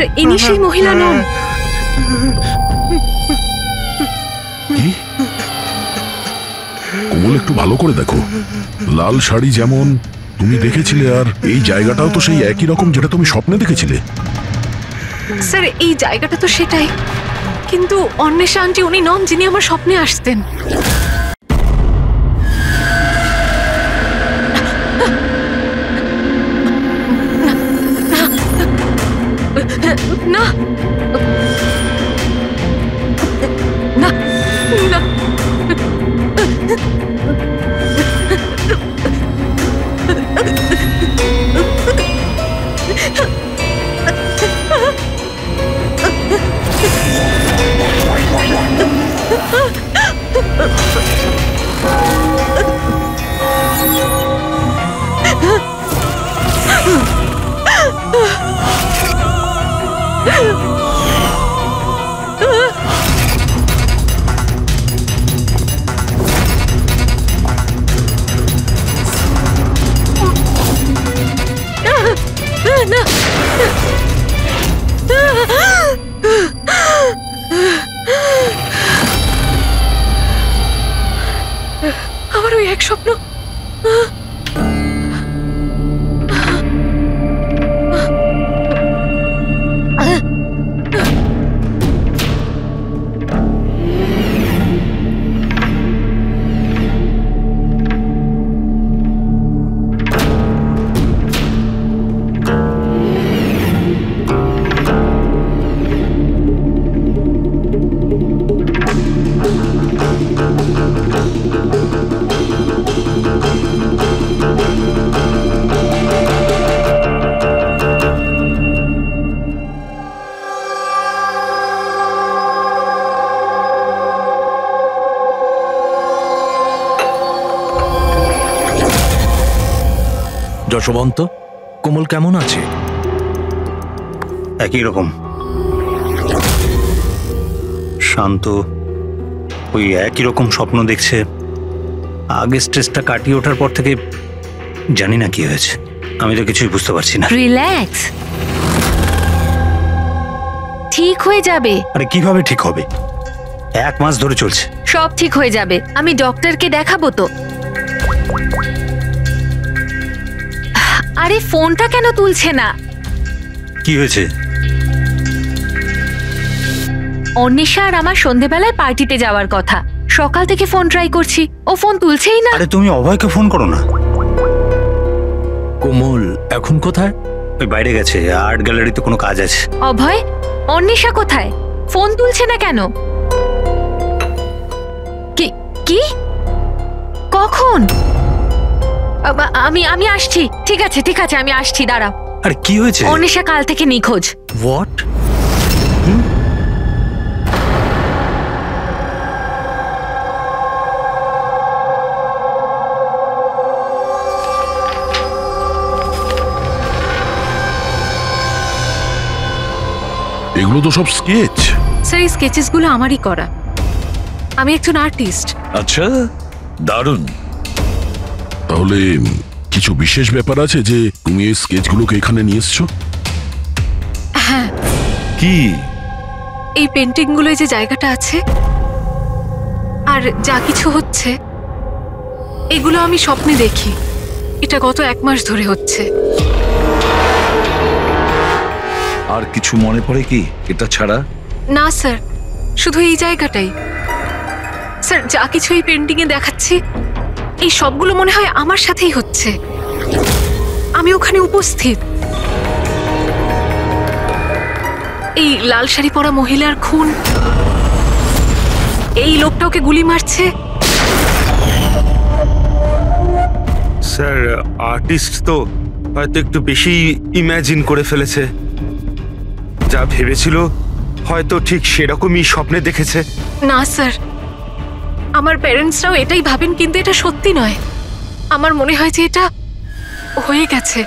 Sir ইনি সেই মহিলা নন। কোমল, একটু ভালো করে দেখো। লাল শাড়ি যেমন তুমি দেখেছিলে, আর এই জায়গাটাও তো সেই একই রকম যেটা তুমি স্বপ্নে দেখেছিলে। স্যার এই জায়গাটা তো সেটাই, কিন্তু অন্বেষা আন্টি উনি নন যিনি আমার স্বপ্নে আসতেন। না না না, আমার ওই এক স্বপ্ন। যশবন্ত, কোমল কেমন আছে? একই রকম শান্ত, ওই একই রকম স্বপ্ন দেখছে। আগে স্ট্রেসটা কাটিয়ে ওঠার পর থেকে জানি না কি হয়েছে, আমি তো কিছুই বুঝতে পারছি না। রিল্যাক্স, ঠিক হয়ে যাবে। আরে কিভাবে ঠিক হবে? 1 মাস ধরে চলছে। সব ঠিক হয়ে যাবে, আমি ডক্টরকে দেখাবো তো। আরে ফোনটা কেন তুলছে না? কি হয়েছে? অন্বেষা আর আমার সন্ধেবেলায় পার্টিতে যাওয়ার কথা, সকাল থেকে ফোন ট্রাই করছি, ও ফোন তুলছেই না। আরে তুমি অভয়কে ফোন করো না। কোমল এখন কোথায়? ওই বাইরে গেছে, আর্ট গ্যালারিতে কোনো কাজ আছে। অভয়, অন্বেষা কোথায়? ফোন তুলছে না কেন? কি কি কখন? আমি আসছি। ঠিক আছে ঠিক আছে, আমি আসছি, দাঁড়াও। আরে কি হয়েছে? অন্বেষা কাল থেকে নিখোঁজ। হোয়াট? এগুলো তো সব স্কেচ। স্যার এই স্কেচেসগুলো আমারই করা, আমি একজন আর্টিস্ট। আচ্ছা, দারুণ। তাহলে কিছু বিশেষ ব্যাপার আছে যে তুমি এই স্কেচগুলোকে এখানে নিয়ে এসছো? হ্যাঁ। কি? এই পেন্টিংগুলোয় যে জায়গাটা আছে আর যা কিছু হচ্ছে, এগুলো আমি স্বপ্নে দেখি। এটা গত 1 মাস ধরে হচ্ছে। আর কিছু মনে পড়ে কি এটা ছাড়া? না স্যার, শুধু এই জায়গাটাই। স্যার যা কিছু এই পেন্টিংয়ে দেখাচ্ছি, এই সবগুলো মনে হয় আমার সাথেই হচ্ছে। আমি ওখানে উপস্থিত। এই লাল শাড়ি পরা মহিলার খুন, এই লোকটা ওকে গুলি মারছে। স্যার আর্টিস্ট তো হয়তো একটু বেশি ইমাজিন করে ফেলেছে। যা ভেবেছিল হয়তো ঠিক সেরকমই স্বপ্নে দেখেছে। না স্যার, আমার প্যারেন্টসরাও এটাই ভাবেন, কিন্তু এটা সত্যি নয়। আমার মনে হয় যে এটা হয়ে গেছে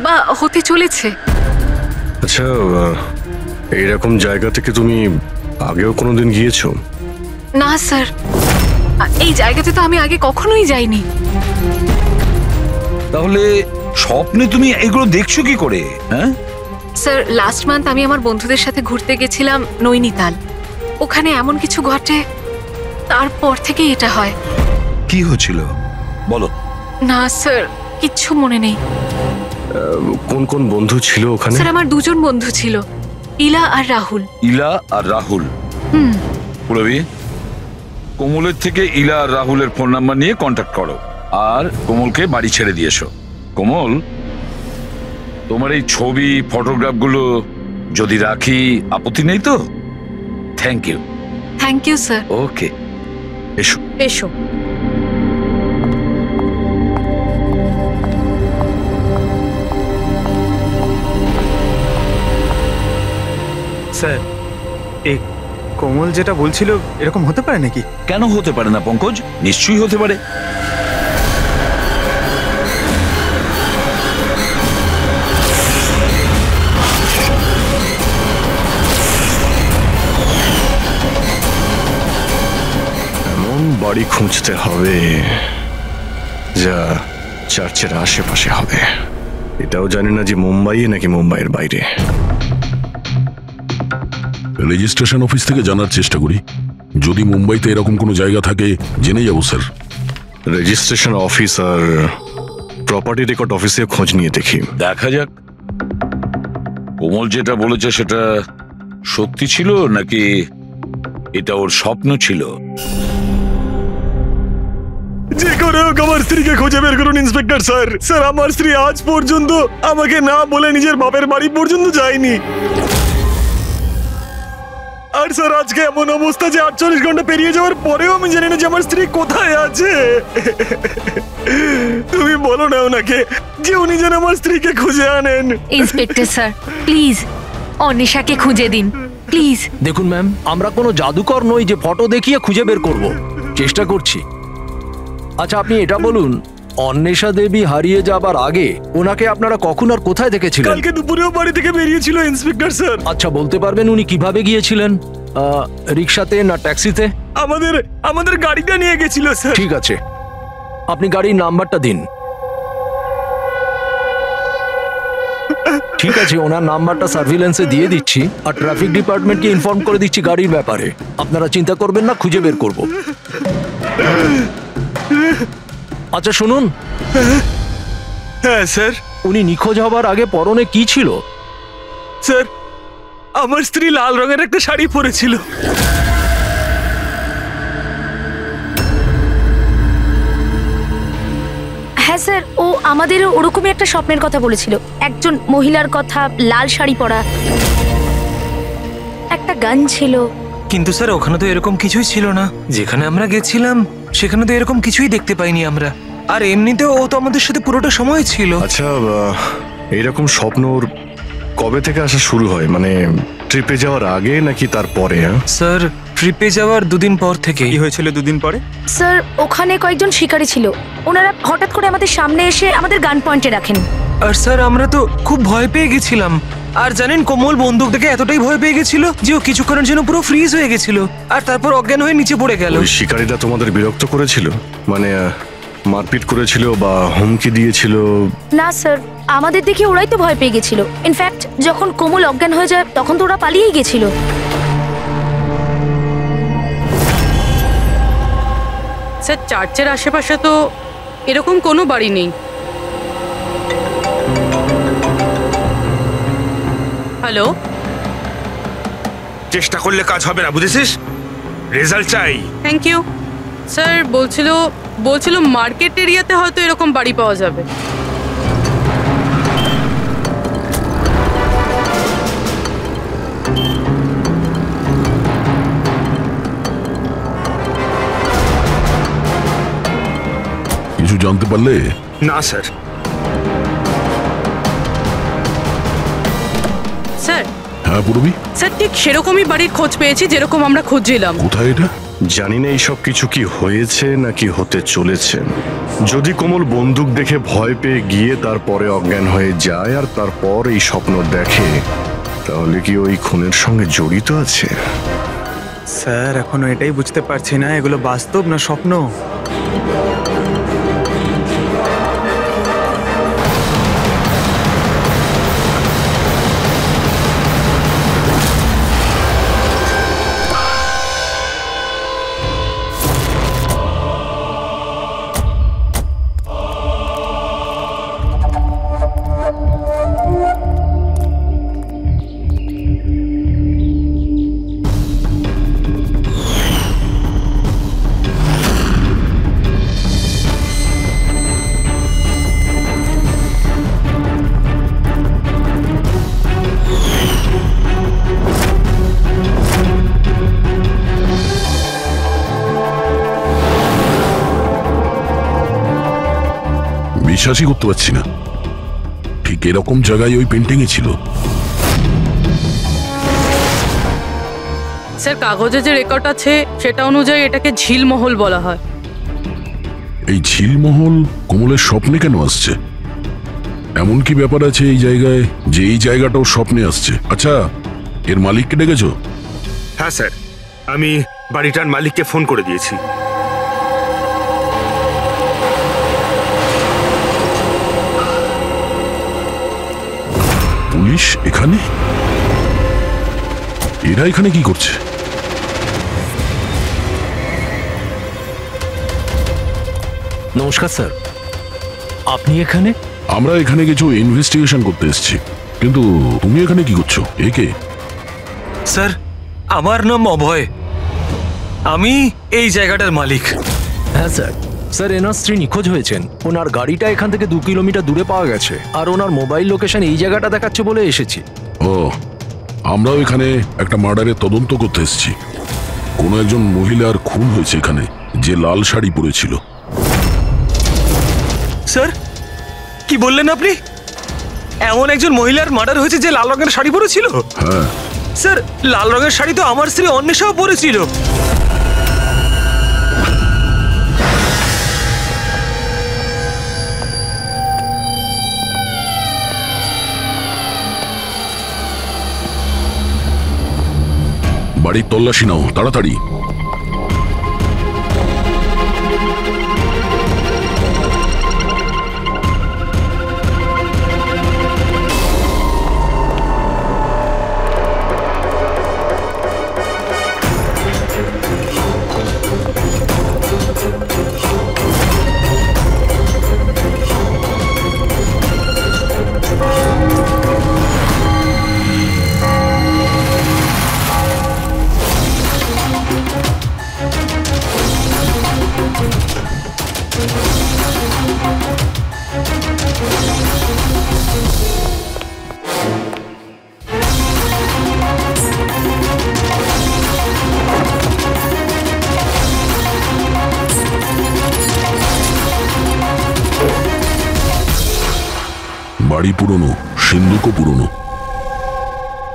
বা হতে চলেছে। আচ্ছা, এইরকম জায়গা থেকে তুমি আগেও কোনোদিন গিয়েছো? না স্যার, এই জায়গাতে তো আমি আগে কখনোই যাইনি। তাহলে স্বপ্নে তুমি এগুলো দেখছো কি করে? হ্যাঁ, স্যার লাস্ট মান্থ আমি আমার বন্ধুদের সাথে ঘুরতে গেছিলাম নৈনিতাল। ওখানে এমন কিছু ঘটে, তারপর থেকেই এটা হয়। কি হয়েছিল বলো। না স্যার, কিচ্ছু মনে নেই। কোন কোন বন্ধু ছিল ওখানে? স্যার আমার দুজন বন্ধু ছিল, ইলা আর রাহুল। ইলা আর রাহুল। পুরবি, কোমলের থেকে ইলা আর রাহুলের ফোন নাম্বার নিয়ে কন্ট্যাক্ট করো আর কোমলকে বাড়ি ছেড়ে দিয়ে এসো। কোমল, তোমার এই ছবি ফটোগ্রাফগুলো যদি রাখি আপত্তি নেই তো? Thank you. Thank you sir. Okay, এসো এসো। স্যার, এই কোমল যেটা বলছিল এরকম হতে পারে নাকি? কেন হতে পারে না পঙ্কজ, নিশ্চয়ই হতে পারে। এমন বাড়ি খুঁজতে হবে যা চার্চের আশেপাশে হবে। এটাও জানি না যে মুম্বাইয়ে নাকি মুম্বাইয়ের বাইরে। রেজিস্ট্রেশন অফিস থেকে জানার চেষ্টা করি, যদি মুম্বাইতে এরকম কোনো জায়গা থাকে জেনে যাবো স্যার। রেজিস্ট্রেশন অফিস আর প্রপার্টি রেকর্ড অফিসে খোঁজ নিয়ে দেখি। দেখা যাক কোমল যেটা বলেছে সেটা সত্যি ছিল নাকি এটা ওর স্বপ্ন ছিল। যে করে হোক আমার স্ত্রীকে খুঁজে বের করুন ইন্সপেক্টর স্যার। স্যার আমার স্ত্রী আজ পর্যন্ত আমাকে না বলে নিজের বাপের বাড়ি পর্যন্ত যায়নি। আর স্যার আজকে এমন অবস্থা যে 48 ঘন্টা পেরিয়ে যাওয়ার পরেও আমি জানি না যে আমার স্ত্রী কোথায় আছে। তুমি বলো না ওনাকে যে উনি যেন আমার স্ত্রীকে খুঁজে আনেন। ইন্সপেক্টর স্যার প্লিজ অনিশাকে খুঁজে দিন প্লিজ। দেখুন ম্যাম, আমরা কোনো জাদুকর নই যে ফটো দেখিয়ে খুঁজে বের করব। চেষ্টা করছি। আচ্ছা আপনি এটা বলুন, অন্বেষা দেবী হারিয়ে যাবার আগে ওনাকে আপনারা কখন আর কোথায় দেখেছিলেন? কালকে দুপুরেও বাড়ি থেকে বেরিয়েছিল ইন্সপেক্টর স্যার। আচ্ছা বলতে পারবেন উনি কিভাবে গিয়েছিলেন? রিক্সাতে না ট্যাক্সিতে? আমাদের গাড়িটা নিয়ে গেছিল স্যার। ঠিক আছে, আপনি গাড়ির নাম্বারটা দিন। ঠিক আছে, ওনার নাম্বারটা সার্ভিলেন্সে দিয়ে দিচ্ছি আর ট্রাফিক ডিপার্টমেন্টকে ইনফর্ম করে দিচ্ছি গাড়ির ব্যাপারে। আপনারা চিন্তা করবেন না, খুঁজে বের করব। আচ্ছা শুনুন। হ্যাঁ স্যার। উনি নিখোঁজ হবার আগে পরনে কি ছিল? স্যার আমার স্ত্রী লাল রঙের একটা শাড়ি পরেছিল। হ্যাঁ স্যার, ও আমাদের ওরকমই একটা স্বপ্নের কথা বলেছিল, একজন মহিলার কথা, লাল শাড়ি পরা, একটা গান ছিল। কিন্তু স্যার ওখানে তো এরকম কিছুই ছিল না। যেখানে আমরা গেছিলাম সেখানে তো এরকম কিছুই দেখতে পাইনি আমরা। আর এমনিতেও ও তো আমাদের সাথে পুরোটা সময় ছিল। আচ্ছা এইরকম স্বপ্ন ওর কবে থেকে আসা শুরু হয়? মানে ট্রিপে যাওয়ার আগে নাকি তারপরে? স্যার ট্রিপে যাওয়ার দুদিন পর থেকে। কি হয়েছিল দুদিন পরে? স্যার ওখানে কয়েকজন শিকারী ছিল, ওনারা হঠাৎ করে আমাদের সামনে এসে আমাদের গান পয়েন্টে রাখেন। আর স্যার আমরা তো খুব ভয় পেয়ে গেছিলাম। আর জানেন কোমল বন্দুক দেখে এতটাই ভয় পেয়ে গেছিল যে ও কিছুক্ষণের জন্য পুরো ফ্রিজ হয়ে গেছিল আর তারপর অজ্ঞান হয়ে নিচে পড়ে গেল। ওই শিকারীরা তোমাদের বিরক্ত করেছিল? মানে মারপিট করেছিল বা হুমকি দিয়েছিল? না স্যার, আমাদের দেখে ওরাই তো ভয় পেয়ে গেছিল। ইনফ্যাক্ট যখন কোমল অজ্ঞান হয়ে যায় তখন তো ওরা পালিয়েই গেছিল। স্যার চার্চের আশেপাশে তো এরকম কোনো বাড়ি নেই। হ্যালো, চেষ্টা করলে কাজ হবে না, বুঝেছিস? রেজাল্ট চাই। Thank you. স্যার বলছিল মার্কেট এরিয়াতে হয়তো এরকম বাড়ি পাওয়া যাবে। কিছু জানতে পারলে? না স্যার। স্যার। হ্যাঁ পূরবী? স্যার ঠিক সেরকমই বাড়ির খোঁজ পেয়েছি যেরকম আমরা খুঁজছিলাম। কোথায় এটা? জানি না এইসব কিছু কি হয়েছে নাকি হতে চলেছে। যদি কোমল বন্দুক দেখে ভয় পেয়ে গিয়ে তারপরে অজ্ঞান হয়ে যায় আর তারপর এই স্বপ্ন দেখে, তাহলে কি ওই খুনের সঙ্গে জড়িত আছে? স্যার এখনো এটাই বুঝতে পারছি না এগুলো বাস্তব না স্বপ্ন। বিশ্বাসই করতে পারছি না, ঠিক এরকম জায়গায় ওই পেন্টিংই ছিল। স্যার কাগজে যে রেকর্ড আছে সেটা অনুযায়ী এটাকে ঝিলমহল বলা হয়। এই ঝিলমহল কোমলের স্বপ্নে কেন আসছে? এমন কি ব্যাপার আছে এই জায়গায় যে এই জায়গাটাও স্বপ্নে আসছে? আচ্ছা, এর মালিককে ডেকেছো? হ্যাঁ স্যার, আমি বাড়িটার মালিককে ফোন করে দিয়েছি। পুলিশ এখানে? এরা এখানে কি করছে? নমস্কার স্যার, আপনি এখানে? আমরা এখানে কিছু ইনভেস্টিগেশন করতে এসেছি, কিন্তু তুমি এখানে কি করছো? একে? স্যার, আমার নাম অভয়, আমি এই জায়গাটার মালিক। হ্যাঁ স্যার। স্যার, এনার স্ত্রী নিখোঁজ হয়েছেন। ওনার গাড়িটা এখান থেকে 2 কিলোমিটার দূরে পাওয়া গেছে, আর ওনার মোবাইল লোকেশন এই জায়গাটা দেখাচ্ছে বলে এসেছি। ও, আমরাও এখানে একটা মার্ডারের তদন্ত করতে এসেছি। কোনো একজন মহিলার খুন হয়েছে এখানে, যে লাল শাড়ি পরেছিল। স্যার, কি বললেন আপনি? এমন একজন মহিলার মার্ডার হয়েছে যে লাল রঙের শাড়ি পরেছিল? হ্যাঁ স্যার, লাল রঙের শাড়ি তো আমার স্ত্রী অন্বেষাও পরেছিল। বাড়ির তল্লাশি নাও তাড়াতাড়ি। বাড়ি পুরনো, সিন্ধুকও পুরনো,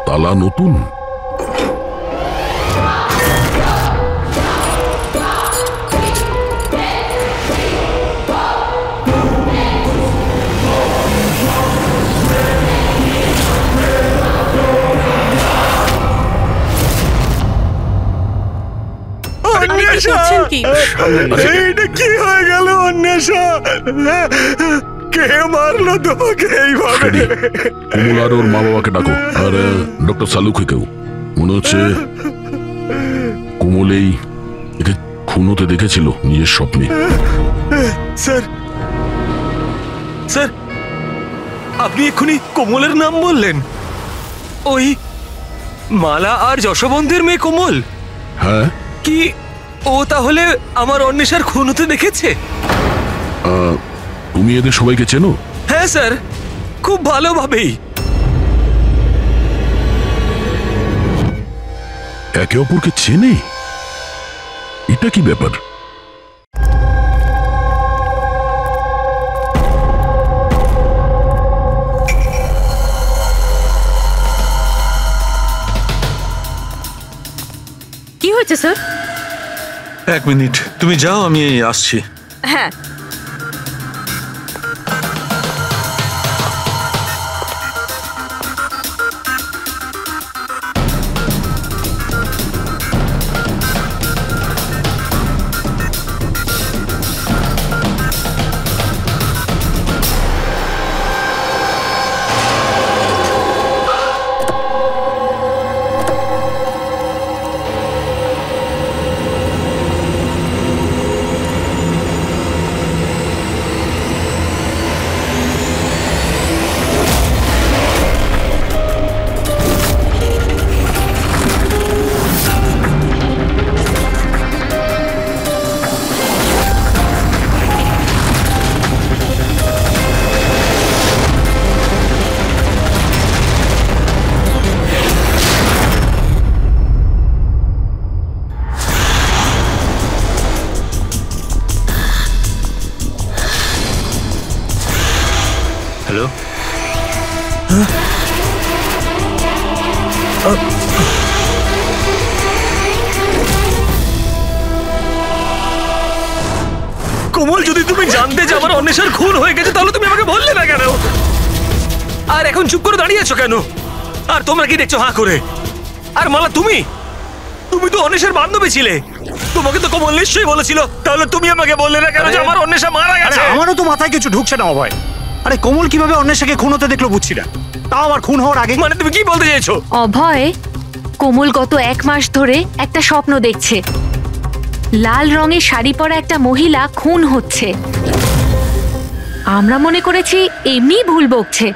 তালা নতুন। এইটা কি হয়ে গেল অন্বেষা? কে মারলো তোমাকে এইভাবে? কোমল আর ওর মা বাবাকে ডাকো, আর ডক্টর সালুকে কেউ। মনে হচ্ছে কোমল একে খুন হতে দেখেছিল নিজের স্বপ্নে। স্যার, স্যার, আপনি এক্ষুনি কোমলের নাম বললেন? ওই মালা আর যশবন্ধের মেয়ে কোমল? হ্যাঁ। কি ও তাহলে আমার অন্বেষার খুন হতে দেখেছে? তুমি এদের সবাইকে চেনো? হ্যাঁ স্যার, খুব ভালোভাবেই। একে অপরকে চেনে? এটা কি ব্যাপার? কি হয়েছে স্যার? 1 মিনিট, তুমি যাও, আমি আসছি। হ্যাঁ। হ্যালো? কোমল, যদি তুমি জানতে যে আমার অন্বেষার খুন হয়ে গেছে তাহলে তুমি আমাকে বললে না কেন? আর এখন চুপ করে দাঁড়িয়ে আছো কেন? আর তোমরা কি দেখছো হাঁ করে? আর মালা, তুমি তো অন্বেষার বান্ধবী ছিলে। তোমাকে তো কোমল নিশ্চয়ই বলেছিল, তাহলে তুমি আমাকে বললে না কেন যে আমার অন্বেষা মারা গেছে? আমারও তো মাথায় কিছু ঢুকছে না অভয়। আরে কোমল কিভাবে অন্বেষাকে খুন হতে দেখলো বুঝছি না, তাও আবার খুন হওয়ার আগে। মানে তুমি কি বলতে চাইছো? অভয়, কোমল গত 1 মাস ধরে একটা স্বপ্ন দেখছে। লাল রঙের শাড়ি পরা একটা মহিলা খুন হচ্ছে। আমরা মনে করেছি এমনি ভুল বকছে।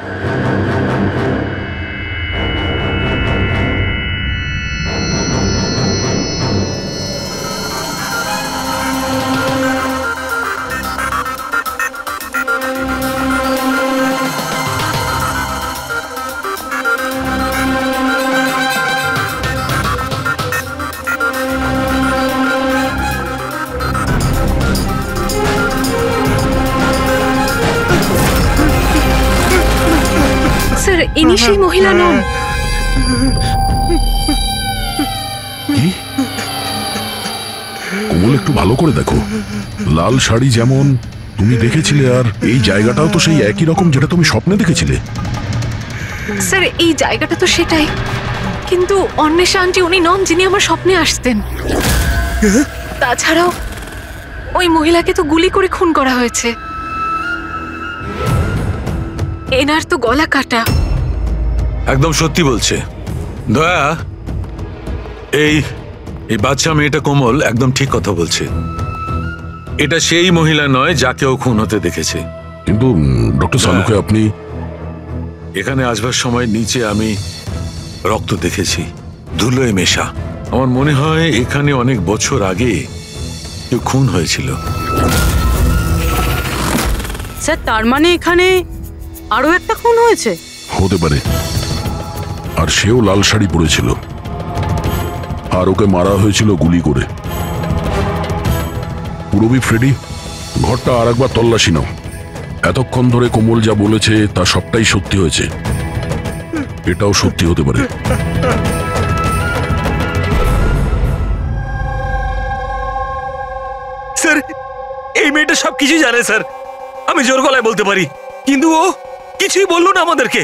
স্যার, ইনি সেই মহিলা নন। কি? কোমল, একটু ভালো করে দেখো। লাল শাড়ি যেমন তুমি দেখেছিলে, আর এই জায়গাটাও তো সেই একই রকম যেটা তুমি স্বপ্নে দেখেছিলে। স্যার, এই জায়গাটা তো সেটাই, কিন্তু অন্বেষা আন্টি উনি নন যিনি আমার স্বপ্নে আসতেন। তাছাড়াও ওই মহিলাকে তো গুলি করে খুন করা হয়েছে। এনার তো গলা কাটা। একদম সত্যি বলছে দয়া। এই বাচ্চা মেয়েটা কোমল একদম ঠিক কথা বলছে। এটা সেই মহিলা নয় যাকে ও খুন হতে দেখেছে। কিন্তু ডক্টর সালুকে, আপনি এখানে আসবার সময় নিচে আমি রক্ত দেখেছি, ধুলোয় মেশা। আমার মনে হয় এখানে অনেক বছর আগে কেউ খুন হয়েছিল। স্যার, তার মানে এখানে আরো একটা খুন হয়েছে? হতে পারে। আর সেও লাল শাড়ি পরেছিল, আর ওকে মারা হয়েছিল গুলি করে। পুরবি, ফ্রেডি, ঘরটা আর একবার তল্লাশি নাও। এতক্ষণ ধরে কোমল যা বলেছে তা সবটাই সত্যি হয়েছে। এটাও সত্যি হতে পারে। স্যার, এই মেয়েটা সবকিছু জানে স্যার, আমি জোর গলায় বলতে পারি। কিন্তু ও কিছুই বললো না আমাদেরকে।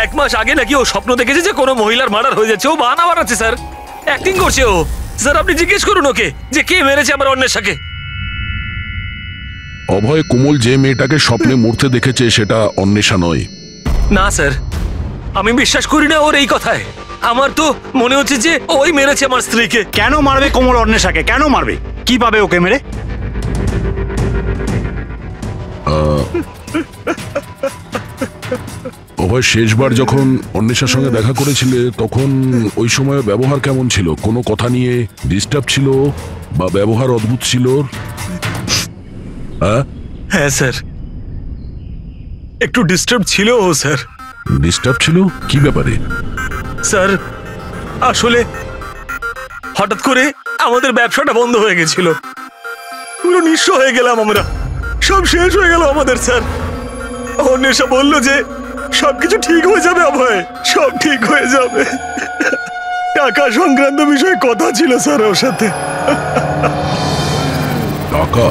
1 মাস আগে নাকি ও স্বপ্ন দেখেছে যে কোনো মহিলার মার্ডার হয়ে যাচ্ছে। ও বাহানা বানাচ্ছে স্যার, অ্যাক্টিং করছে ও। স্যার, আপনি জিজ্ঞেস করুন ওকে যে কে মেরেছে আমার অন্বেষাকে। অভয়, কোমল যে মেয়েটাকে স্বপ্নে মরতে দেখেছে সেটা অন্বেষা নয়। না স্যার, আমি বিশ্বাস করি না ওর এই কথায়। আমার তো মনে হচ্ছে যে ওই মেরেছে আমার স্ত্রীকে। কেন মারবে কোমল অন্বেষাকে? কেন মারবে? কি পাবে ওকে মেরে? অভয়, শেষবার যখন অন্বেষার সঙ্গে দেখা করেছিলে তখন ওই সময় ব্যবহার কেমন ছিল? কোনো কথা নিয়ে ডিস্টার্ব ছিল বা ব্যবহার অদ্ভুত ছিল? হ্যাঁ স্যার, একটু ডিস্টার্ব ছিল ও স্যার। ডিস্টার্ব ছিল? কি ব্যাপারে? স্যার, আসলে হঠাৎ করে আমাদের ব্যবসাটা বন্ধ হয়ে গেছিল। পুরো নিঃস্ব হয়ে গেলাম আমরা, সব শেষ হয়ে গেল আমাদের স্যার। অন্বেষা বলল যে সবকিছু ঠিক হয়ে যাবে অভয়, সব ঠিক হয়ে যাবে। টাকা সংক্রান্ত বিষয়ে কথা ছিল স্যার ওর সাথে। টাকা?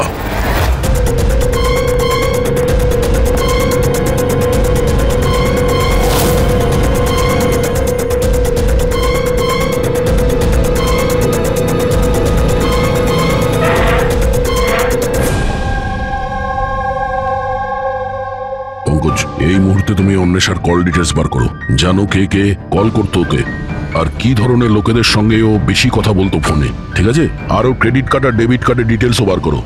এই মুহূর্তে তুমি অন্বেষার কল ডিটেলস বার করো। জানো কে কে কল করতো ওকে, আর কি ধরনের লোকেদের সঙ্গে ও বেশি কথা বলতো ফোনে, ঠিক আছে? আর ও ক্রেডিট কার্ড আর ডেবিট কার্ডের ডিটেলসও বার করো।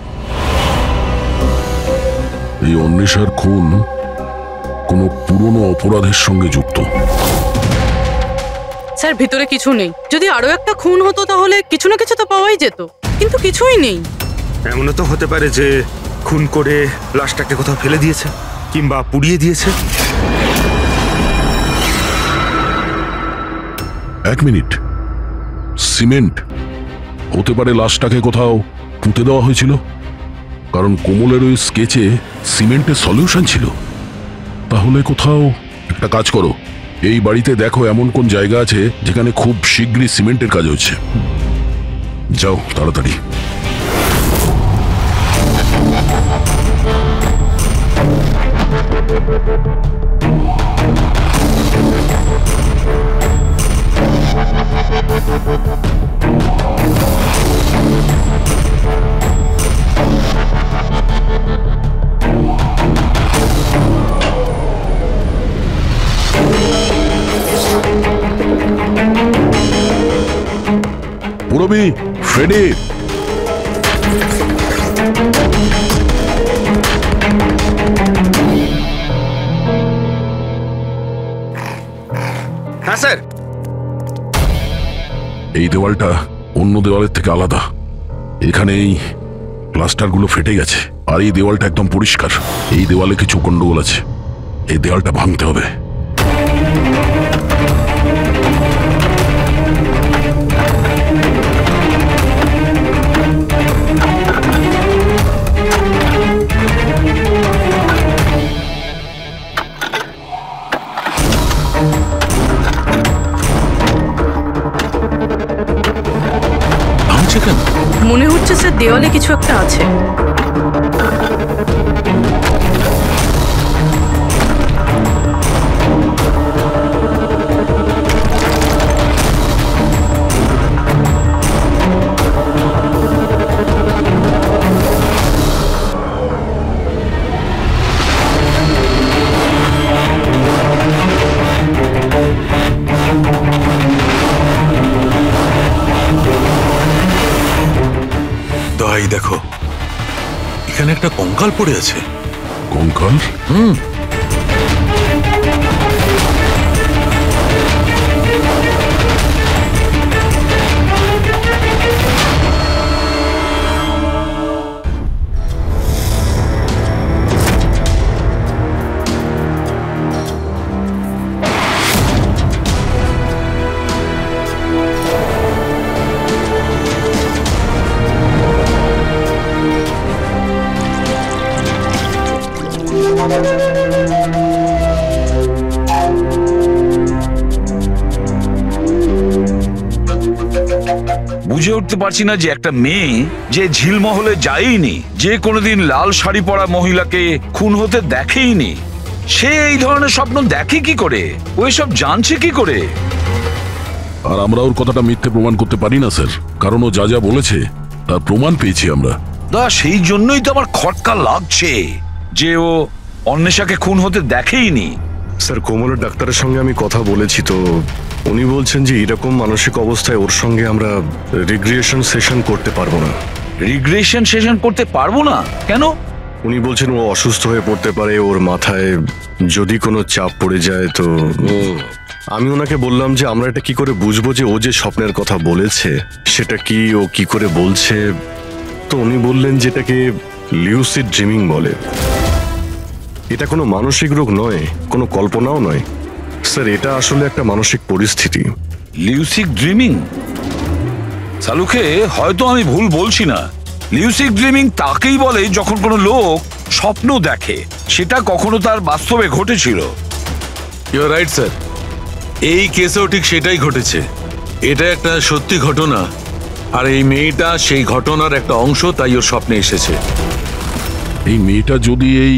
এই অন্বেষার খুন কোনো পুরনো অপরাধের সঙ্গে যুক্ত। স্যার, ভিতরে কিছু নেই। যদি আরো একটা খুন হতো তাহলে কিছু না কিছু তো পাওয়াই যেত, কিন্তু কিছুই নেই। এমনও তো হতে পারে যে খুন করে লাশটাকে কোথাও ফেলে দিয়েছে কিংবা পুড়িয়ে দিয়েছে। 1 মিনিট, সিমেন্ট হতে পারে লাশটাকে কোথাও পুঁতে দেওয়া হয়েছিল, কারণ কোমলের ওই স্কেচে সিমেন্টের সলিউশন ছিল। তাহলে কোথাও একটা কাজ করো, এই বাড়িতে দেখো এমন কোন জায়গা আছে যেখানে খুব শীঘ্রই সিমেন্টের কাজ হচ্ছে। যাও তাড়াতাড়ি। পুরবি, ফ্রেডি, হ্যাঁ স্যার। এই দেওয়ালটা অন্য দেওয়ালের থেকে আলাদা। এখানে এই প্লাস্টারগুলো ফেটে গেছে, আর এই দেওয়ালটা একদম পরিষ্কার। এই দেওয়ালে কিছু গন্ডগোল আছে, এই দেওয়ালটা ভাঙতে হবে। মনে হচ্ছে স্যার দেওয়ালে কিছু একটা আছে। দেখো, এখানে একটা কঙ্কাল পড়ে আছে। কঙ্কাল? বুঝে উঠতে পারছি না যে একটা মেয়ে যে ঝিলমহলে যায়নি, যে কোনোদিন লাল শাড়ি পরা মহিলাকে খুন হতে দেখেইনি, সে এই ধরনের স্বপ্ন দেখে কি করে? ওই সব জানছে কি করে? আর আমরা ওর কথাটা মিথ্যে প্রমাণ করতে পারি না স্যার, কারণ ও যা যা বলেছে তার প্রমাণ পেয়েছি আমরা। সেই জন্যই তো আমার খটকা লাগছে যে ও অন্বেষাকে খুন হতে দেখেইনি। স্যার, কোমলের ডাক্তারের সঙ্গে আমি কথা বলেছি, তো উনি বলছেন যে এরকম মানসিক অবস্থায় ওর সঙ্গে আমরা রিগ্রেশন সেশন করতে পারবো না। রিগ্রেশন সেশন করতে পারবো না? কেন? উনি বলছেন ও অসুস্থ হয়ে পড়তে পারে, ওর মাথায় যদি কোনো চাপ পড়ে যায়। তো আমি ওনাকে বললাম যে আমরা এটা কি করে বুঝবো যে ও যে স্বপ্নের কথা বলেছে সেটা কি, ও কি করে বলছে। তো উনি বললেন যেটাকে লিউসিড ড্রিমিং বলে। এটা কোনো মানসিক রোগ নয়, কোনো কল্পনাও নয় স্যার, এটা আসলে একটা মানসিক পরিস্থিতি। লিউসিড ড্রিমিং? সালুকে হয়তো আমি ভুল বলছি না। লিউসিড ড্রিমিং তাকেই বলে যখন কোনো লোক স্বপ্ন দেখে, সেটা কখনো তার বাস্তবে ঘটেছিল। ইউ আর রাইট স্যার, এই কেসেও ঠিক সেটাই ঘটেছে। এটা একটা সত্যি ঘটনা, আর এই মেয়েটা সেই ঘটনার একটা অংশ, তাই ওর স্বপ্নে এসেছে। এই মেয়েটা যদি এই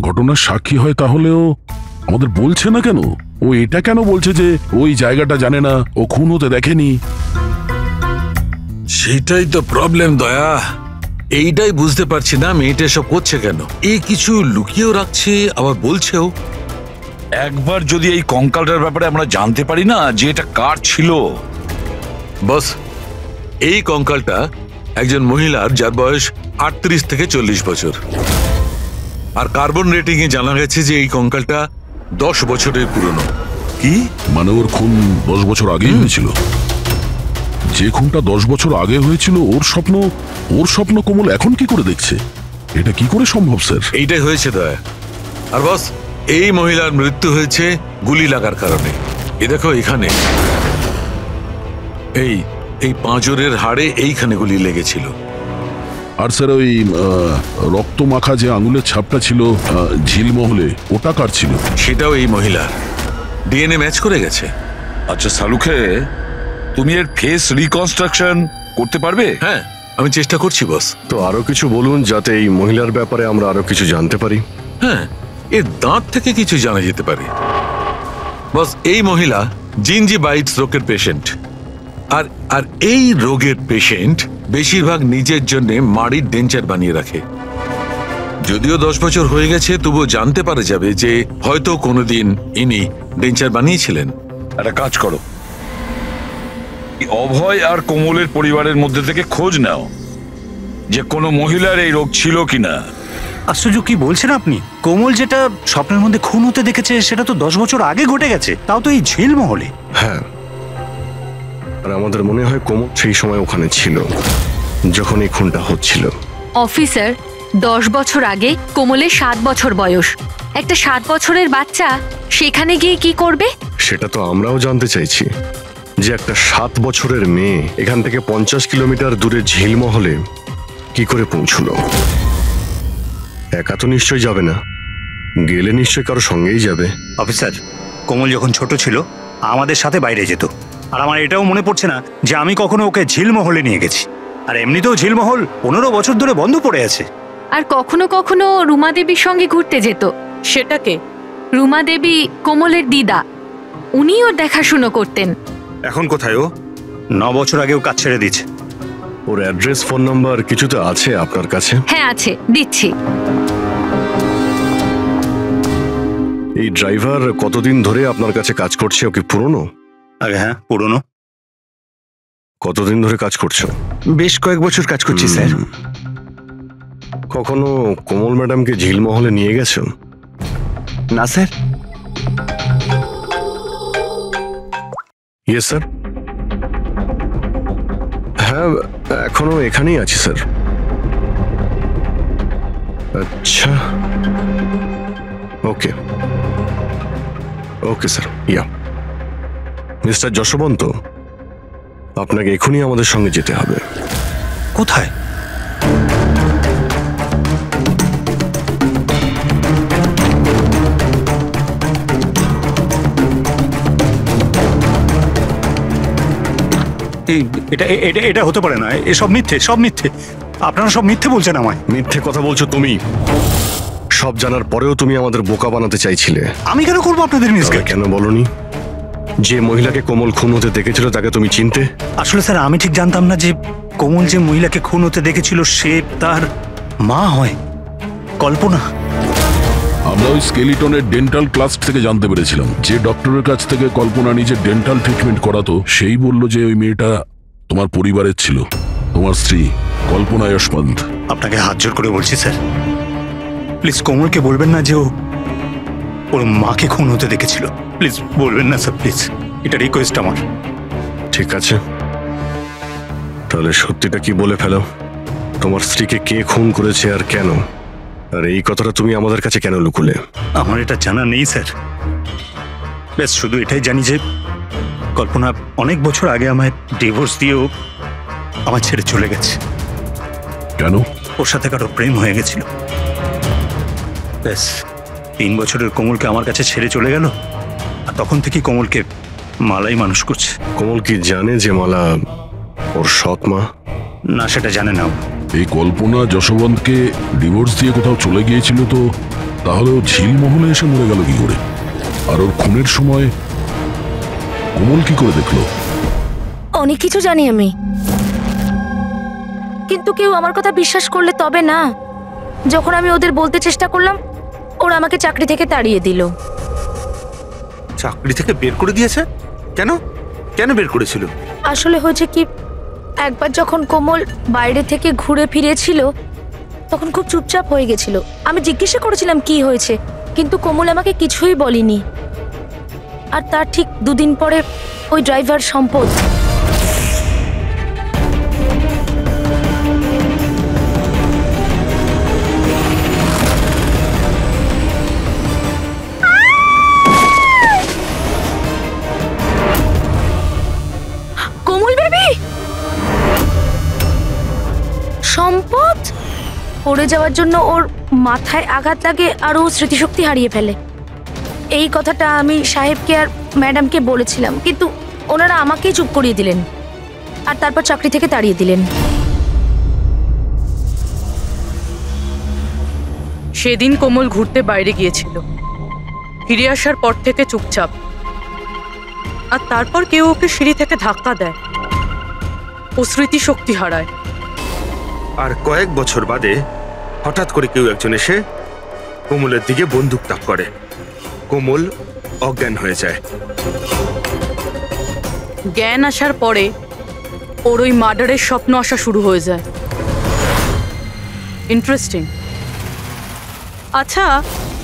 ঘটনার সাক্ষী হয় তাহলেও আমাদের বলছে না কেন? ও এটা কেন বলছে যে ওই জায়গাটা জানে না, ও খুন হতে দেখেনি? সেটাই তো প্রবলেম দয়া, এইটাই বুঝতে পারছি না মেয়েটা এসব করছে কেন। এই কিছু লুকিয়েও রাখছে, আবার বলছেও। একবার যদি এই কঙ্কালটার ব্যাপারে আমরা জানতে পারি না যে এটা কার ছিল। বস, এই কঙ্কালটা একজন মহিলার, যার বয়স 38 থেকে 40 বছর। আর কার্বন রেটিং এ জানা গেছে যে এই কঙ্কালটা 10 বছরের পুরনো। কি মানে? ওর খুন 10 বছর আগেই হয়েছিল? যে খুনটা 10 বছর আগে হয়েছিল ওর স্বপ্ন কোমল এখন কি করে দেখছে? এটা কি করে সম্ভব স্যার? এইটাই হয়েছে দয়া। আর বস, এই মহিলার মৃত্যু হয়েছে গুলি লাগার কারণে। এ দেখো এখানে, এই পাঁজরের হাড়ে এইখানে গুলি লেগেছিল। আর স্যার ওই রক্ত মাখা যে আঙুলের ছাপটা ছিল ঝিলমহলে, ওটা কার ছিল? সেটাও এই মহিলার। ডিএনএ ম্যাচ করে গেছে। আচ্ছা সালুখে, তুমি এর ফেস রিকনস্ট্রাকশন করতে পারবে? হ্যাঁ, আমি চেষ্টা করছি বস। তো আরো কিছু বলুন যাতে এই মহিলার ব্যাপারে আমরা আরো কিছু জানতে পারি। হ্যাঁ, এর দাঁত থেকে কিছু জানা যেতে পারে বস। এই মহিলা জিঞ্জিভাইটিস রোগের পেশেন্ট, আর আর এই রোগের পেশেন্ট বেশিরভাগ নিজের জন্য মাড়ির ডেঞ্চার বানিয়ে রাখে। যদিও 10 বছর হয়ে গেছে, তবুও জানতে পারা যাবে যে হয়তো কোনোদিন ইনি ডেঞ্চার বানিয়েছিলেন। একটা কাজ করো, অভয় আর কোমলের পরিবারের মধ্যে থেকে খোঁজ নাও যে কোনো মহিলার এই রোগ ছিল কিনা। আশ্চর্য, কি বলছেন আপনি? কোমল যেটা স্বপ্নের মধ্যে খুন হতে দেখেছে সেটা তো 10 বছর আগে ঘটে গেছে, তাও তো এই ঝিলমহলে। হ্যাঁ, আর আমাদের মনে হয় কোমল সেই সময় ওখানে ছিল যখন এই খুনটা হচ্ছিল। অফিসার, 10 বছর আগে কোমলের 7 বছর বয়স। একটা 7 বছরের বাচ্চা সেখানে গিয়ে কি করবে? সেটা তো আমরাও জানতে চাইছি, যে একটা 7 বছরের মেয়ে এখান থেকে 50 কিলোমিটার দূরে ঝিলমহলে কি করে পৌঁছলো। একা তো নিশ্চয়ই যাবে না, গেলে নিশ্চয়ই কারো সঙ্গেই যাবে। অফিসার, কোমল যখন ছোট ছিল আমাদের সাথে বাইরে যেত, আর আমার এটাও মনে পড়ছে না যে আমি কখনো ওকে ঝিলমহলে নিয়ে গেছি। আর এমনিতেও ঝিলমহল 15 বছর ধরে বন্ধ পড়ে আছে। আর কখনো কখনো রুমা দেবীর সঙ্গে ঘুরতে যেত। সেটাকে রুমা দেবী কোমলের দিদা, উনি ওর দেখাশুনো করতেন। এখন কোথায় ও? 9 বছর আগেও কাজ ছেড়ে দিয়েছে। ওর অ্যাড্রেস, ফোন নাম্বার কিছু তো আছে আপনার কাছে? হ্যাঁ আছে, দিচ্ছি। এই ড্রাইভার কতদিন ধরে আপনার কাছে কাজ করছে? ওকে পুরনো? আগে হ্যাঁ, পুরনো। কতদিন ধরে কাজ করছো? বেশ কয়েক বছর কাজ করছি স্যার। কখনো কোমল ম্যাডামকে ঝিলমহলে নিয়ে গেছো? না স্যার। Yes sir. হ্যাঁ, এখনো এখানেই আছি স্যার। আচ্ছা, ওকে ওকে স্যার। ইয়া মিস্টার যশবন্ত, আপনাকে এখনই আমাদের সঙ্গে যেতে হবে। কোথায়? এটা হতে পারে না, এসব মিথ্যে, সব মিথ্যে। আপনারা সব মিথ্যে বলছেন আমায়। মিথ্যে কথা বলছো তুমি। সব জানার পরেও তুমি আমাদের বোকা বানাতে চাইছিলে। আমি কেন করবো আপনাদের মিসগাইড? কেন বলনি যে মহিলাকে কোমল খুন হতে দেখেছিল তাকে তুমি চিনতে? আসলে স্যার, আমি ঠিক জানতাম না যে কোমল যে মহিলাকে খুন হতে দেখেছিল সে তার মা হয়, কল্পনা। আমরা ওই স্কেলিটনের ডেন্টাল ক্লাস থেকে জানতে পেরেছিলাম, যে ডক্টরের কাছ থেকে কল্পনা নিজের ডেন্টাল ট্রিটমেন্ট করাতো সেই বলল যে ওই মেয়েটা তোমার পরিবারের ছিল, তোমার স্ত্রী কল্পনা যশবন্ত। আপনাকে হাত জোর করে বলছি স্যার, প্লিজ কোমলকে বলবেন না যে ওর মাকে খুন হতে দেখেছিল। প্লিজ বলবেন না স্যার, প্লিজ, এটা রিকোয়েস্ট আমার। ঠিক আছে, তাহলে সত্যিটা কি বলে ফেলো। তোমার স্ত্রীকে কে খুন করেছে আর কেন? আর এই কথাটা তুমি আমাদের কাছে কেন লুকুলে? আমার এটা জানা নেই স্যার। ব্যাস শুধু এটাই জানি যে কল্পনা অনেক বছর আগে আমায় ডিভোর্স দিয়েও আমার ছেড়ে চলে গেছে। কেন? ওর সাথে কারো প্রেম হয়ে গেছিল। ব্যাস 3 বছরের কোমলকে আমার কাছে ছেড়ে চলে গেল, আর তখন থেকেই কোমলকে মালাই মানুষ করছে। কোমল কি জানে যে মালা ওর সৎ মা? না, সেটা জানে না। এই কল্পনা যশবন্তকে ডিভোর্স দিয়ে কোথাও চলে গিয়েছিল, তো তাহলে ও ঝিলমহলে এসে মরে গেল কি করে? আর ওর খুনের সময় কোমল কি করে দেখলো? অনেক কিছু জানি আমি, কিন্তু কেউ আমার কথা বিশ্বাস করলে তবে না। যখন আমি ওদের বলতে চেষ্টা করলাম, ওরা আমাকে চাকরি থেকে তাড়িয়ে দিল। চাকরি থেকে বের করে দিয়েছে? কেন কেন বের করেছিল? আসলে হয়েছে কি, একবার যখন কোমল বাইরে থেকে ঘুরে ফিরেছিল তখন খুব চুপচাপ হয়ে গেছিল। আমি জিজ্ঞাসা করেছিলাম কি হয়েছে, কিন্তু কোমল আমাকে কিছুই বলেনি। আর তার ঠিক 2 দিন পরে ওই ড্রাইভার সম্পদ সম্পদ পড়ে যাওয়ার জন্য ওর মাথায় আঘাত লাগে আর ও স্মৃতিশক্তি হারিয়ে ফেলে। এই কথাটা আমি সাহেবকে আর ম্যাডামকে বলেছিলাম, কিন্তু ওনারা আমাকেই চুপ করিয়ে দিলেন আর তারপর চাকরি থেকে তাড়িয়ে দিলেন। সেদিন কোমল ঘুরতে বাইরে গিয়েছিল, ফিরে আসার পর থেকে চুপচাপ। আর তারপর কেউ ওকে সিঁড়ি থেকে ধাক্কা দেয়, ও স্মৃতিশক্তি হারায়। আর কয়েক বছর বাদে হঠাৎ করে কেউ একজন এসে কোমলের দিকে বন্দুক তাক করে। কোমল অজ্ঞান হয়ে যায়। জ্ঞান আসার পরে ওর ওই মার্ডারের স্বপ্ন আসা শুরু হয়ে যায়। ইন্টারেস্টিং। আচ্ছা,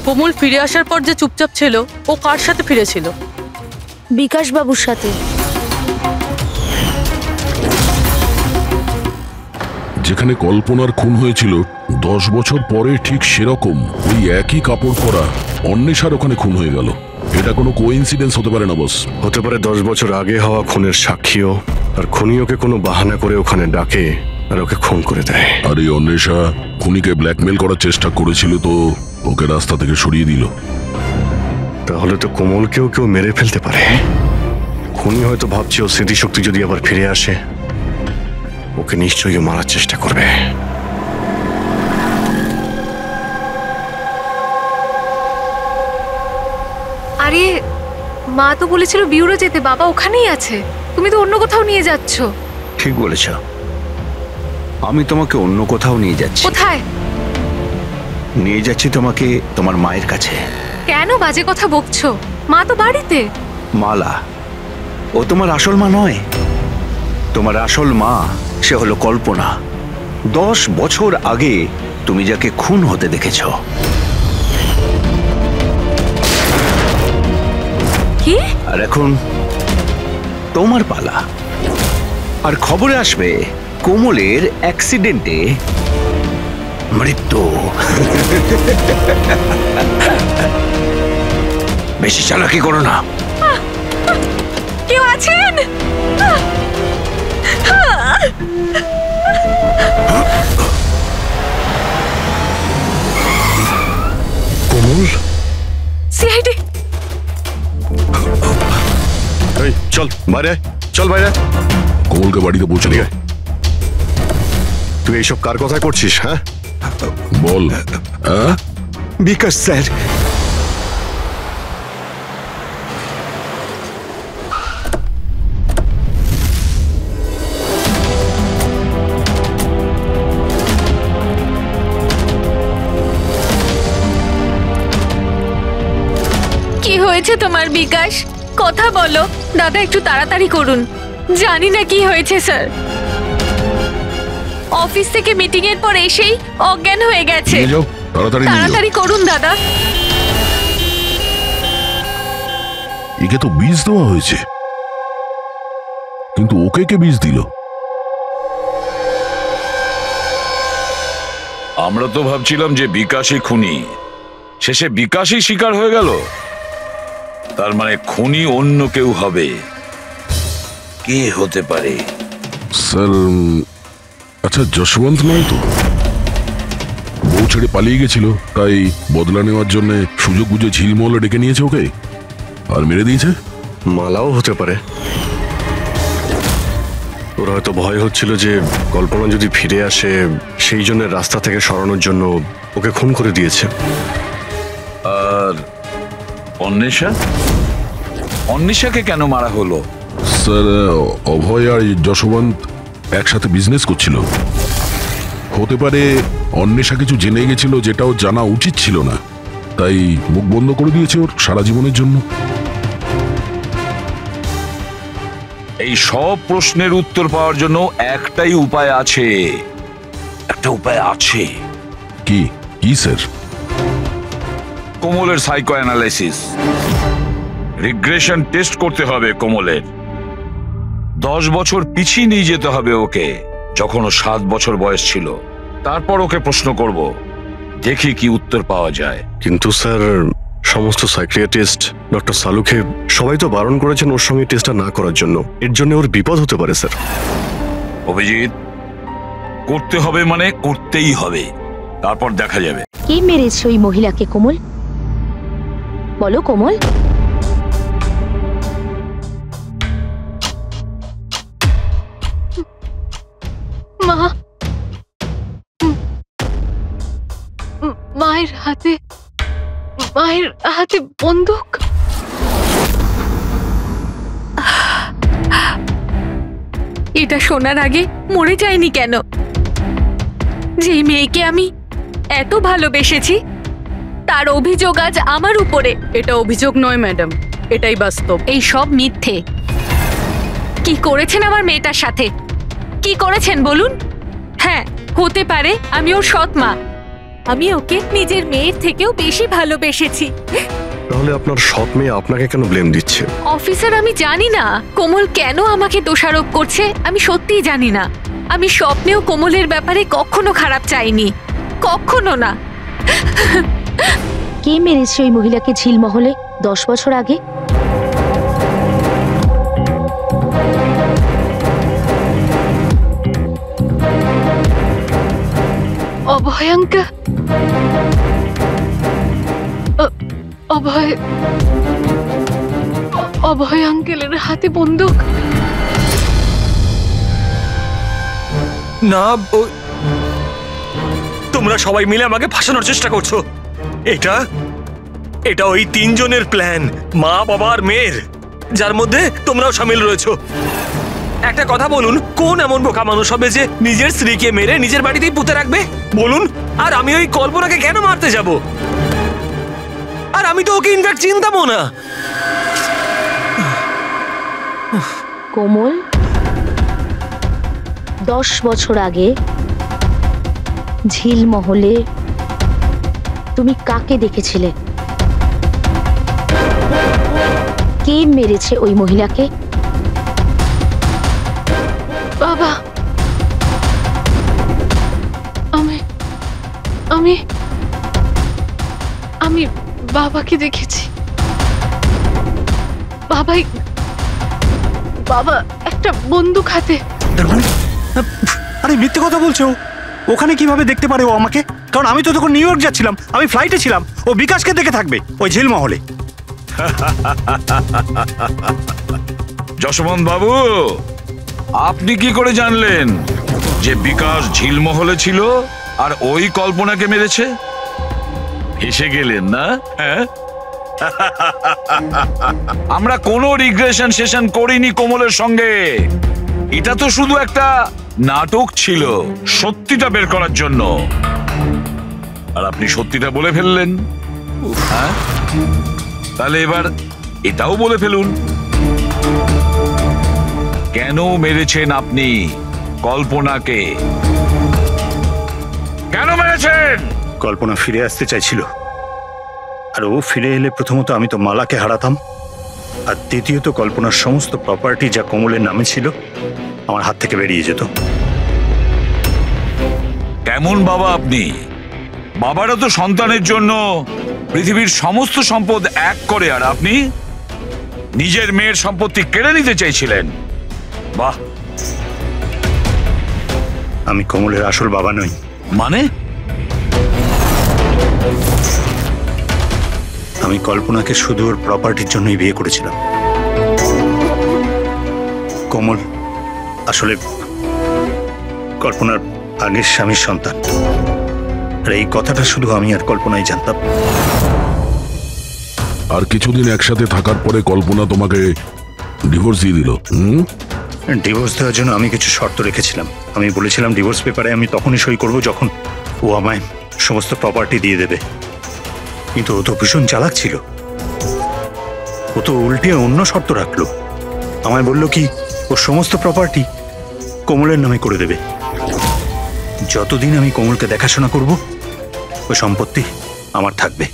কোমল ফিরে আসার পর যে চুপচাপ ছিল, ও কার সাথে ফিরেছিল? বিকাশ বাবুর সাথে। যেখানে কল্পনার খুন হয়েছিল 10 বছর পরে ঠিক সেরকম ওই একই কাপড় পরা অন্বেষার ওখানে খুন হয়ে গেল। এটা কোনো কোইন্সিডেন্স হতে পারে না বস। হতে পারে 10 বছর আগে হওয়া খুনের সাক্ষীও, আর খুনি ওকে কোনো বাহানা করে ওখানে ডাকে আর ওকে খুন করে দেয়। আর এই অন্বেষা খুনিকে ব্ল্যাকমেল করার চেষ্টা করেছিল, তো ওকে রাস্তা থেকে সরিয়ে দিল। তাহলে তো কোমলকেও কেউ মেরে ফেলতে পারে। খুনি হয়তো ভাবছে ও স্মৃতিশক্তি যদি আবার ফিরে আসে, ওকে নিশ্চয়ই মারার চেষ্টা করবে। আরে মা তো বলেছিল বিউরো যেতে, বাবা ওখানেই আছে। তুমি তো অন্য কোথাও নিয়ে যাচ্ছ। ঠিক বলেছ, আমি তোমাকে অন্য কোথাও নিয়ে যাচ্ছি। কোথায় নিয়ে যাচ্ছি? তোমাকে তোমার মায়ের কাছে। কেন বাজে কথা বকছো? মা তো বাড়িতে। মালা, ও তোমার আসল মা নয়। তোমার আসল মা সে হলো কল্পনা। 10 বছর আগে তুমি যাকে খুন হতে দেখেছ। কি? আর এখন তোমার পালা। আর খবরে আসবে কোমলের অ্যাক্সিডেন্টে মৃত্যু। বেশি চালাকি করো না। কেউ আছেন? কোমল, সিআইডি। এই চল বাইরে আয়, চল বাইরে আয়। কোমলকে বাড়িতে পৌঁছে দিয়ে। তুই এইসব কার কথায় করছিস? হ্যাঁ বল। হ্যাঁ বিকাশ স্যার। কি হয়েছে তোমার বিকাশ? কথা বলো দাদা, একটু তাড়াতাড়ি করুন। জানি না কি হয়েছে স্যার। অফিস থেকে মিটিং এর পর এসেই অজ্ঞান হয়ে গেছে। নিয়ে যাও, তাড়াতাড়ি নিয়ে যাও। তাড়াতাড়ি করুন দাদা। একে তো বীজ দেওয়া হয়েছে, কিন্তু ওকে কে বীজ দিল? আমরা তো ভাবছিলাম যে বিকাশই খুনি, শেষে বিকাশই শিকার হয়ে গেল। তার মানে খুনি অন্য কেউ হবে। কে হতে পারে? স্যার, আচ্ছা যশবন্ত নয় তো? বউ ছেড়ে পালিয়ে গেছিল, তাই বদলা নেওয়ার জন্য সুযোগ বুঝে ঝিলমহলে ডেকে নিয়েছে ওকে আর মেরে দিয়েছে। মালাও হতে পারে। ওরা হয়তো ভয় হচ্ছিল যে কল্পনা যদি ফিরে আসে, সেই জন্য রাস্তা থেকে সরানোর জন্য ওকে খুন করে দিয়েছে। আর অন্বেষা? অন্বেষাকে কেন মারা হলো? স্যার, অভয় আর যশবন্ত একসাথে বিজনেস করছিল। হতে পারে অন্বেষা কিছু জেনে গেছিল যেটাও জানা উচিত ছিল না, তাই মুখ বন্ধ করে দিয়েছে ওর সারা জীবনের জন্য। এই সব প্রশ্নের উত্তর পাওয়ার জন্য একটাই উপায় আছে। একটা উপায় আছে। কি? কি স্যার? কোমলের সাইকো অ্যানালাইসিস, রিগ্রেশন টেস্ট করতে হবে কোমলের। 10 বছর পিছিয়ে নিয়ে যেতে হবে ওকে, যখন ও 7 বছর বয়স ছিল। তারপর ওকে প্রশ্ন করব, দেখি কি উত্তর পাওয়া যায়। কিন্তু স্যার, সমস্ত সাইকিয়াট্রিস্ট, ডক্টর সালুকে সবাই তো বারণ করেছেন ওর সঙ্গে টেস্টটা না করার জন্য। এর জন্য ওর বিপদ হতে পারে স্যার। অভিজিৎ, করতে হবে মানে করতেই হবে। তারপর দেখা যাবে। কে মেরেছে ওই মহিলাকে কোমল? বলো কোমল। মা, মায়ের হাতে বন্দুক। এটা শোনার আগে মরে যায়নি কেন? যে মেয়েকে আমি এত ভালোবেসেছি তার অভিযোগ আজ আমার উপরে। এটা অভিযোগ নয় ম্যাডাম, এটাই বাস্তব। এই সব মিথ্যে। কি করেছেন আমার মেয়েটার সাথে? কি করেছেন বলুন? হ্যাঁ, হতে পারে আমি ওর সৎ মা, আমি ওকে নিজের মেয়ের থেকেও বেশি ভালোবেসেছি। তাহলে আপনার সৎ মেয়ে আপনাকে কেন ব্লেম দিচ্ছে? অফিসার, আমি জানি না কোমল কেন আমাকে দোষারোপ করছে। আমি সত্যিই জানি না। আমি স্বপ্নেও কোমলের ব্যাপারে কখনো খারাপ চাইনি, কখনো না। কে মেরেছে ওই মহিলাকে ঝিলমহলে 10 বছর আগে? অভয়াঙ্কা। অভয় আঙ্কেলের হাতে বন্দুক। না, তোমরা সবাই মিলে আমাকে ফাঁসানোর চেষ্টা করছো। এটা ওই 3 জনের প্ল্যান, মা, বাবা আর মেয়ের, যার মধ্যে তোমরাও সামিল রয়েছো। একটা কথা বলুন, কোন এমন বোকা মানুষ হবে যে নিজের স্ত্রীকে মেরে নিজের বাড়িতেই পুঁতে রাখবে বলুন? আর আমি ওই কল্পনাকে কেন মারতে যাব? আর আমি তো ওকে ইনফ্যাক্ট চিনতামও না। কোমল, 10 বছর আগে ঝিলমহলে তুমি কাকে দেখেছিলে? কে মেরেছে ওই মহিলাকে? বাবা। আমি বাবাকে দেখেছি। বাবা একটা বন্দুক হাতে। আরে মিথ্যে কথা বলছো। ওখানে কিভাবে দেখতে পারে ও আমাকে? কারণ আমি তো তখন নিউ ইয়র্ক যাচ্ছিলাম, আমি ফ্লাইটে ছিলাম। ও বিকাশকে দেখে থাকবে ওই ঝিলমহলে। যশবন্ত বাবু, আপনি কি করে জানলেন যে বিকাশ ঝিলমহলে ছিল আর ওই কল্পনাকে মেরেছে? হেসে গেলেন না? হ্যাঁ, আমরা কোনো রিগ্রেশন সেশন করিনি কোমলের সঙ্গে। এটা তো শুধু একটা নাটক ছিল সত্যিটা বের করার জন্য। আর আপনি সত্যিটা বলে ফেললেন। হ্যাঁ, তাহলে এবার এটাও বলে ফেলুন। কেন মেরেছেন আপনি কল্পনাকে? কেন মেরেছেন? কল্পনা ফিরে আসতে চাইছিল, আর ও ফিরে এলে প্রথমত আমি তো মালাকে হারাতাম, আর দ্বিতীয়ত কল্পনার সমস্ত প্রপার্টি যা কোমলের নামে ছিল আমার হাত থেকে বেরিয়ে যেত। কেমন বাবা আপনি? বাবারা তো সন্তানের জন্য পৃথিবীর সমস্ত সম্পদ এক করে, আর আপনি নিজের মেয়ের সম্পত্তি কেড়ে নিতে চাইছিলেন। বাহ! আমি কোমলের আসল বাবা নই। মানে? আমি কল্পনাকে শুধু ওর প্রপার্টির জন্যই বিয়ে করেছিলাম। কোমল আসলে কল্পনার আগের স্বামীর সন্তান, আর এই কথাটা শুধু আমি আর কল্পনাই জানতাম। আর কিছুদিন একসাথে থাকার পরে কল্পনা তোমাকে ডিভোর্স দিয়ে দিল। ডিভোর্স দেওয়ার জন্য আমি কিছু শর্ত রেখেছিলাম। আমি বলেছিলাম ডিভোর্স পেপারে আমি তখনই সই করব যখন ও আমায় সমস্ত প্রপার্টি দিয়ে দেবে। কিন্তু ও তো ভীষণ চালাক ছিল। ও তো উল্টে অন্য শর্ত রাখলো। আমায় বলল কি ও সমস্ত প্রপার্টি কোমলের নামে করে দেবে। যতদিন আমি কোমলকে দেখাশোনা করব ওই সম্পত্তি আমার থাকবে।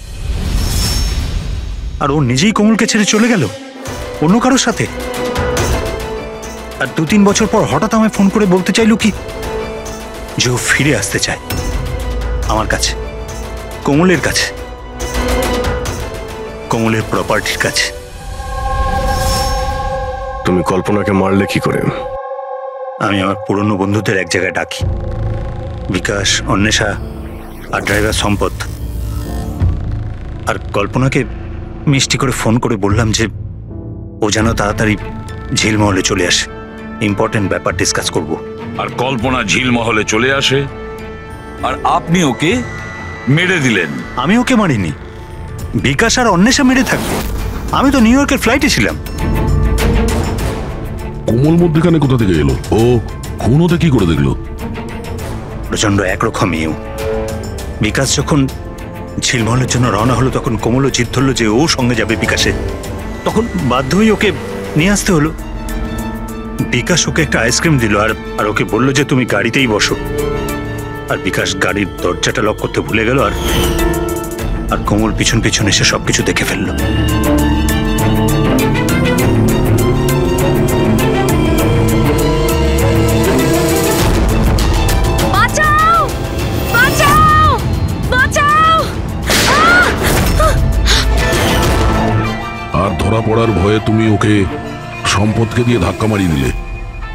আর ও নিজেই কোমলকে ছেড়ে চলে গেল অন্য কারোর সাথে। আর 2-3 বছর পর হঠাৎ আমায় ফোন করে বলতে চাইলো কি যে ও ফিরে আসতে চায় আমার কাছে, কোমলের কাছে, কোমলের প্রপার্টির কাছে। তুমি কল্পনাকে মারলে কি করে? আমি আমার পুরনো বন্ধুদের এক জায়গায় ডাকি, বিকাশ, অন্বেষা আর ড্রাইভার সম্পদ। আর কল্পনাকে মিষ্টি করে ফোন করে বললাম যে ও যেন তাড়াতাড়ি ঝিলমহলে চলে আসে, ইম্পর্টেন্ট ব্যাপার ডিসকাস করব। আর কল্পনা ঝিলমহলে চলে আসে আর আপনি ওকে মেরে দিলেন। আমি ওকে মারিনি, বিকাশ আর অন্বেষা মেরে থাকবে। আমি তো নিউ ইয়র্কের ফ্লাইটে ছিলাম। কোমল মধ্যখানে কোথা থেকে এলো? ও খুন হতে কি করে দেখলো? প্রচন্ড একরকম মেয়েও। বিকাশ যখন ঝিলমহলের জন্য রওনা হলো তখন কোমলও জিদ ধরলো যে ও সঙ্গে যাবে বিকাশে। তখন বাধ্য হয়ে ওকে নিয়ে আসতে হলো। বিকাশ ওকে একটা আইসক্রিম দিল আর ওকে বললো যে তুমি গাড়িতেই বসো। আর বিকাশ গাড়ির দরজাটা লক করতে ভুলে গেল আর কোমল পিছন পিছন এসে সবকিছু দেখে ফেললো। আর ধরা পড়ার ভয়ে তুমি ওকে সম্পদকে দিয়ে ধাক্কা মারিয়ে দিলে।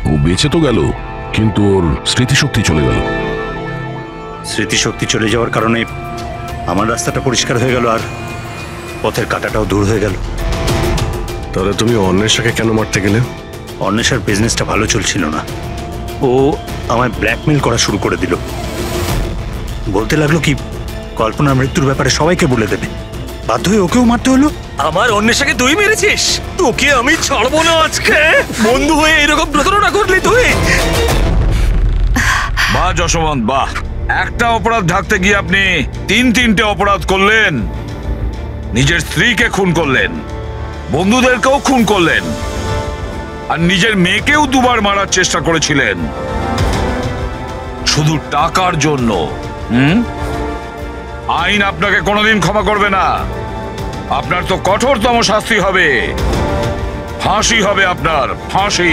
ও বেঁচে তো গেল, কিন্তু ওর স্মৃতিশক্তি চলে গেল। স্মৃতিশক্তি চলে যাওয়ার কারণে আমার রাস্তাটা পরিষ্কার হয়ে গেল আর পথের কাঁটাটাও দূর হয়ে গেল। তাহলে তুমি অন্বেষাকে কেন মারতে গেলে? অন্বেষার বিজনেসটা ভালো চলছিল না। ও আমায় ব্ল্যাকমেল করা শুরু করে দিল। বলতে লাগলো কি কল্পনার মৃত্যুর ব্যাপারে সবাইকে বলে দেবে। বাধ্য হয়ে ওকেও মারতে হলো। আমার অন্বেষাকে তুই মেরেছিস? তোকে আমি ছাড়বো না আজকে। বন্ধু হয়ে এরকম প্রতারণা করলি তুই? বাহ যশবন্ত, বাহ। একটা অপরাধ ঢাকতে গিয়ে আপনি তিনটে অপরাধ করলেন। নিজের স্ত্রীকে খুন করলেন, বন্ধুদেরকেও খুন করলেন, আর নিজের মেয়েকেও দুবার মারার চেষ্টা করেছিলেন শুধু টাকার জন্য। আইন আপনাকে কোনোদিন ক্ষমা করবে না। আপনার তো কঠোরতম শাস্তি হবে, ফাঁসি হবে আপনার, ফাঁসি।